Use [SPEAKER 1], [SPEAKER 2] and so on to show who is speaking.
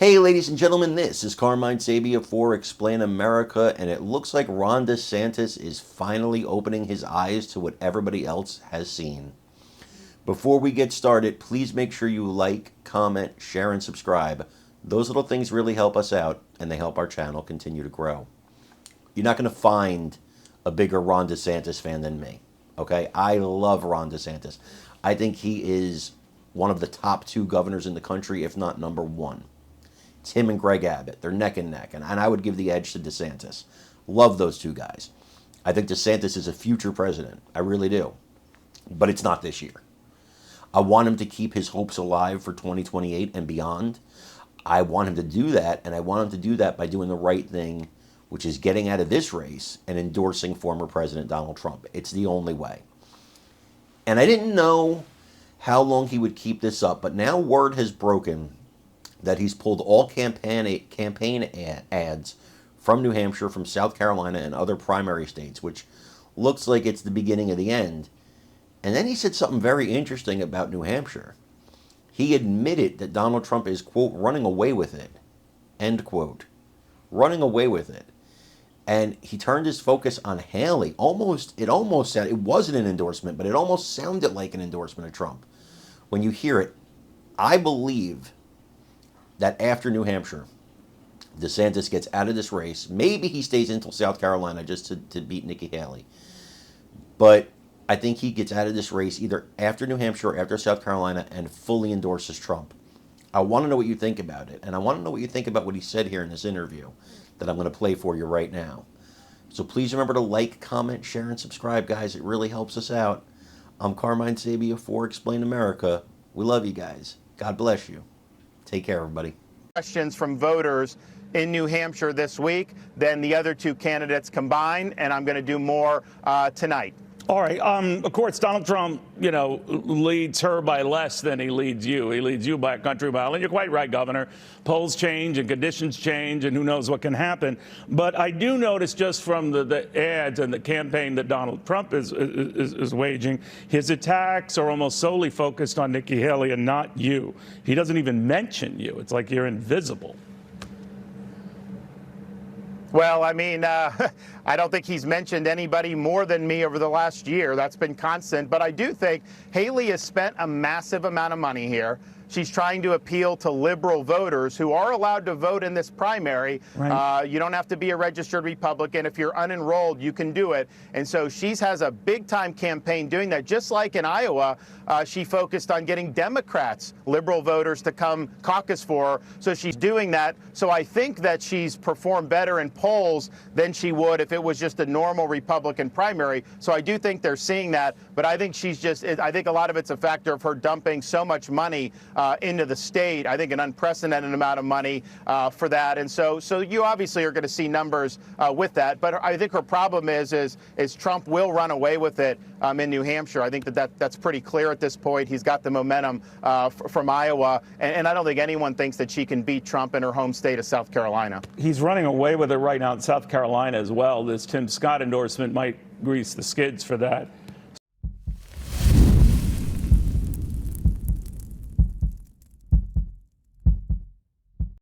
[SPEAKER 1] Hey, ladies and gentlemen, this is Carmine Sabia for Explain America, and it looks like Ron DeSantis is finally opening his eyes to what everybody else has seen. Before we get started, please make sure you like, comment, share, and subscribe. Those little things really help us out, and they help our channel continue to grow. You're not going to find a bigger Ron DeSantis fan than me, okay? I love Ron DeSantis. I think he is one of the top two governors in the country, if not number one. It's him and Greg Abbott. They're neck and neck, and I would give the edge to DeSantis. Love those two guys. I think DeSantis is a future president. I really do. But it's not this year. I want him to keep his hopes alive for 2028 and beyond. I want him to do that, and I want him to do that by doing the right thing, which is getting out of this race and endorsing former President Donald Trump. It's the only way. And I didn't know how long he would keep this up, but now word has broken that he's pulled all campaign ads from New Hampshire, from South Carolina, and other primary states, which looks like it's the beginning of the end. And then he said something very interesting about New Hampshire. He admitted that Donald Trump is, quote, running away with it, end quote. Running away with it. And he turned his focus on Haley. It almost sounded, it wasn't an endorsement, but it almost sounded like an endorsement of Trump. When you hear it, I believe that after New Hampshire, DeSantis gets out of this race. Maybe he stays until South Carolina just to beat Nikki Haley. But I think he gets out of this race either after New Hampshire or after South Carolina and fully endorses Trump. I want to know what you think about it. And I want to know what you think about what he said here in this interview that I'm going to play for you right now. So please remember to like, comment, share, and subscribe, guys. It really helps us out. I'm Carmine Sabia for Explain America. We love you guys. God bless you. Take care, everybody.
[SPEAKER 2] Questions from voters in New Hampshire this week than the other two candidates combined, and I'm going to do more tonight.
[SPEAKER 3] All right. Of course, Donald Trump, leads her by less than he leads you. He leads you by a country mile. And you're quite right, Governor. Polls change and conditions change, and who knows what can happen. But I do notice just from the ads and the campaign that Donald Trump is waging, his attacks are almost solely focused on Nikki Haley and not you. He doesn't even mention you. It's like you're invisible.
[SPEAKER 2] Well, I mean, I don't think he's mentioned anybody more than me over the last year. That's been constant. But I do think Haley has spent a massive amount of money here. She's trying to appeal to liberal voters who are allowed to vote in this primary. Right. You don't have to be a registered Republican. If you're unenrolled, you can do it. And so she has a big-time campaign doing that. Just like in Iowa, she focused on getting Democrats, liberal voters, to come caucus for her. So she's doing that. So I think that she's performed better in polls than she would if it was just a normal Republican primary. So I do think they're seeing that. But I think I think a lot of it's a factor of her dumping so much money into the state. I think an unprecedented amount of money for that. And so you obviously are going to see numbers with that. But I think her problem is Trump will run away with it in New Hampshire. I think that's pretty clear at this point. He's got the momentum from Iowa. And I don't think anyone thinks that she can beat Trump in her home state of South Carolina.
[SPEAKER 3] He's running away with it right now in South Carolina as well. This Tim Scott endorsement might grease the skids for that.